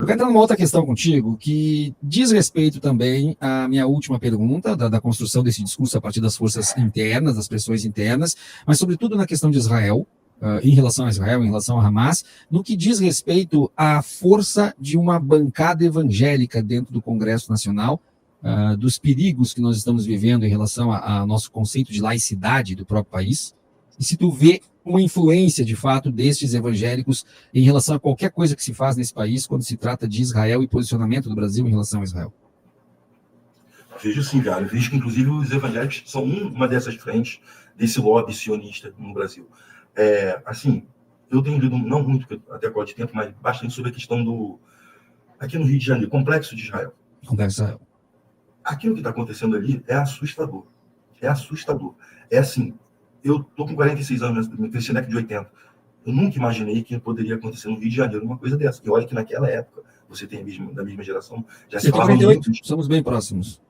quero entrar numa outra questão contigo, que diz respeito também à minha última pergunta, da construção desse discurso a partir das forças internas, das pressões internas, mas sobretudo na questão de Israel, em relação a Israel, em relação a Hamas, no que diz respeito à força de uma bancada evangélica dentro do Congresso Nacional, dos perigos que nós estamos vivendo em relação ao nosso conceito de laicidade do próprio país, e se tu vê uma influência, de fato, destes evangélicos em relação a qualquer coisa que se faz nesse país quando se trata de Israel e posicionamento do Brasil em relação a Israel. Vejo sim, cara. Vejo que, inclusive, os evangélicos são uma dessas frentes desse lobby sionista no Brasil. Assim, eu tenho lido, não muito, até agora de tempo, mas bastante sobre a questão aqui no Rio de Janeiro, Complexo de Israel. Complexo de Israel. Aquilo que está acontecendo ali é assustador. É assustador. É assim, eu tô com 46 anos, me cresci na década de 80. Eu nunca imaginei que poderia acontecer no Rio de Janeiro uma coisa dessa. E olha que naquela época, você tem da mesma geração, já se falava 48, muito. Somos bem próximos.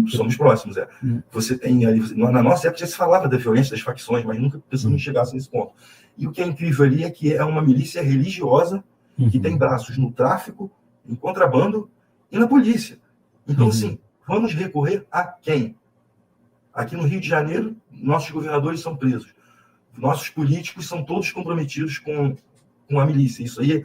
Somos próximos, é. Você tem ali, na nossa época já se falava da violência das facções, mas nunca pensamos em chegar nesse ponto. E o que é incrível ali é que é uma milícia religiosa que tem braços no tráfico, em contrabando e na polícia. Então, assim, vamos recorrer a quem? Aqui no Rio de Janeiro, nossos governadores são presos. Nossos políticos são todos comprometidos com a milícia. Isso aí,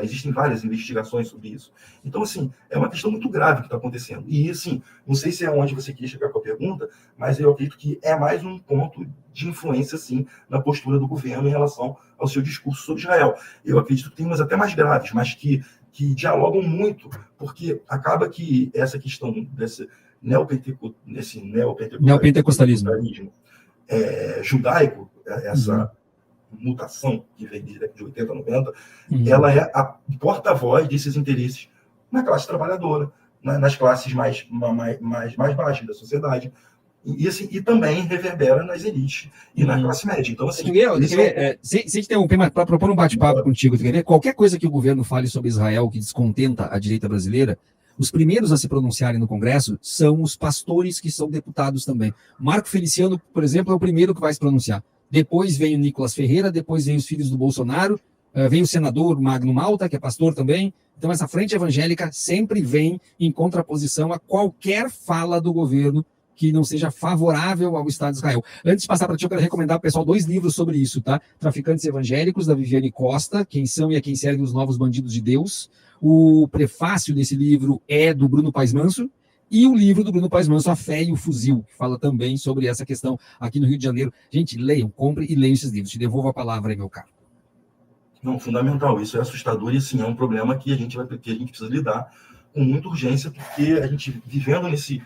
existem várias investigações sobre isso. Então, assim, é uma questão muito grave que está acontecendo. E, assim, não sei se é onde você queria chegar com a pergunta, mas eu acredito que é mais um ponto de influência, sim, na postura do governo em relação ao seu discurso sobre Israel. Eu acredito que tem umas até mais graves, mas que dialogam muito, porque acaba que essa questão desse neopentecostalismo judaico, essa mutação que vem desde a década de 80, 90, ela é a porta-voz desses interesses na classe trabalhadora, nas classes mais baixas da sociedade, e também reverbera nas elites e na classe média. Então, assim... Se interromper, mas para propor um bate-papo contigo, qualquer coisa que o governo fale sobre Israel que descontenta a direita brasileira, os primeiros a se pronunciarem no Congresso são os pastores que são deputados também. Marco Feliciano, por exemplo, é o primeiro que vai se pronunciar. Depois vem o Nicolas Ferreira, depois vem os filhos do Bolsonaro, vem o senador Magno Malta, que é pastor também. Então essa frente evangélica sempre vem em contraposição a qualquer fala do governo que não seja favorável ao Estado de Israel. Antes de passar para ti, eu quero recomendar ao pessoal 2 livros sobre isso, tá? Traficantes Evangélicos, da Viviane Costa, Quem São e a Quem Servem os Novos Bandidos de Deus. O prefácio desse livro é do Bruno Paes Manso, e o livro do Bruno Paes Manso, A Fé e o Fuzil, que fala também sobre essa questão aqui no Rio de Janeiro. Gente, leiam, comprem e leiam esses livros. Te devolvo a palavra aí, meu caro. Não, fundamental. Isso é assustador e, assim, é um problema que a gente precisa lidar com muita urgência, porque a gente vivendo nesse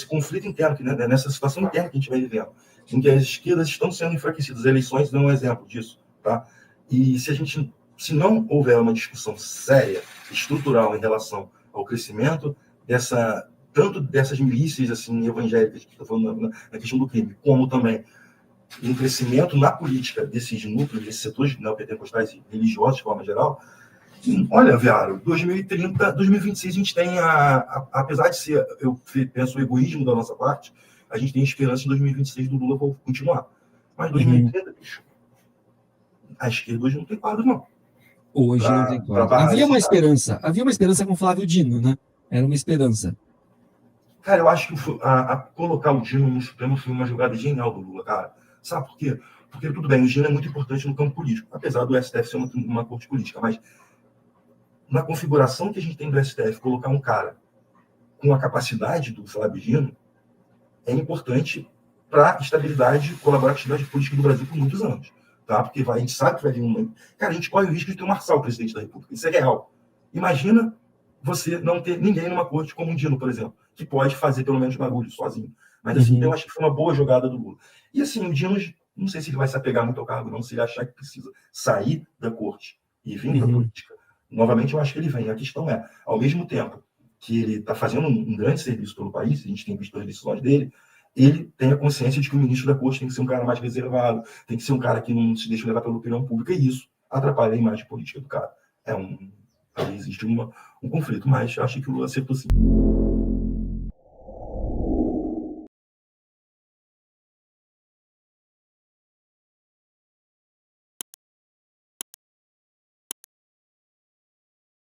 conflito interno, nessa situação interna que a gente vai vivendo, em que as esquerdas estão sendo enfraquecidas. As eleições dão um exemplo disso, tá? E se não houver uma discussão séria, estrutural, em relação ao crescimento tanto dessas milícias assim, evangélicas, que estão falando na questão do crime, como também um crescimento na política desses núcleos, desses setores neopentecostais e religiosos, de forma geral, olha, Viário, 2030, 2026 a gente tem, apesar de ser, eu penso, o egoísmo da nossa parte, a gente tem esperança em 2026 do Lula continuar. Mas 2030, bicho, a esquerda hoje não tem quadro, não. Hoje não tem quadro. Havia uma esperança com o Flávio Dino, né? Era uma esperança. Cara, eu acho que colocar o Dino no Supremo foi uma jogada genial do Lula, cara. Sabe por quê? Porque, tudo bem, o Dino é muito importante no campo político, apesar do STF ser uma corte política, mas na configuração que a gente tem do STF, colocar um cara com a capacidade do Flávio Dino é importante para a estabilidade e colaboratividade política do Brasil por muitos anos. Tá? Porque a gente sabe que vai vir uma... Cara, a gente corre o risco de ter um Marçal presidente da República. Isso é real. Imagina você não ter ninguém numa corte como o Dino, por exemplo, que pode fazer pelo menos barulho sozinho. Mas, assim, eu acho que foi uma boa jogada do Lula. E, assim, o Dino, não sei se ele vai se apegar muito ao cargo, não, se ele achar que precisa sair da corte e vir para a política. Novamente, eu acho que ele vem. A questão é, ao mesmo tempo que ele está fazendo um grande serviço pelo país, a gente tem visto as decisões dele, ele tem a consciência de que o ministro da corte tem que ser um cara mais reservado, tem que ser um cara que não se deixa levar pela opinião pública, e isso atrapalha a imagem política do cara. Aí existe um conflito, mas eu acho que o Lula acertou sim.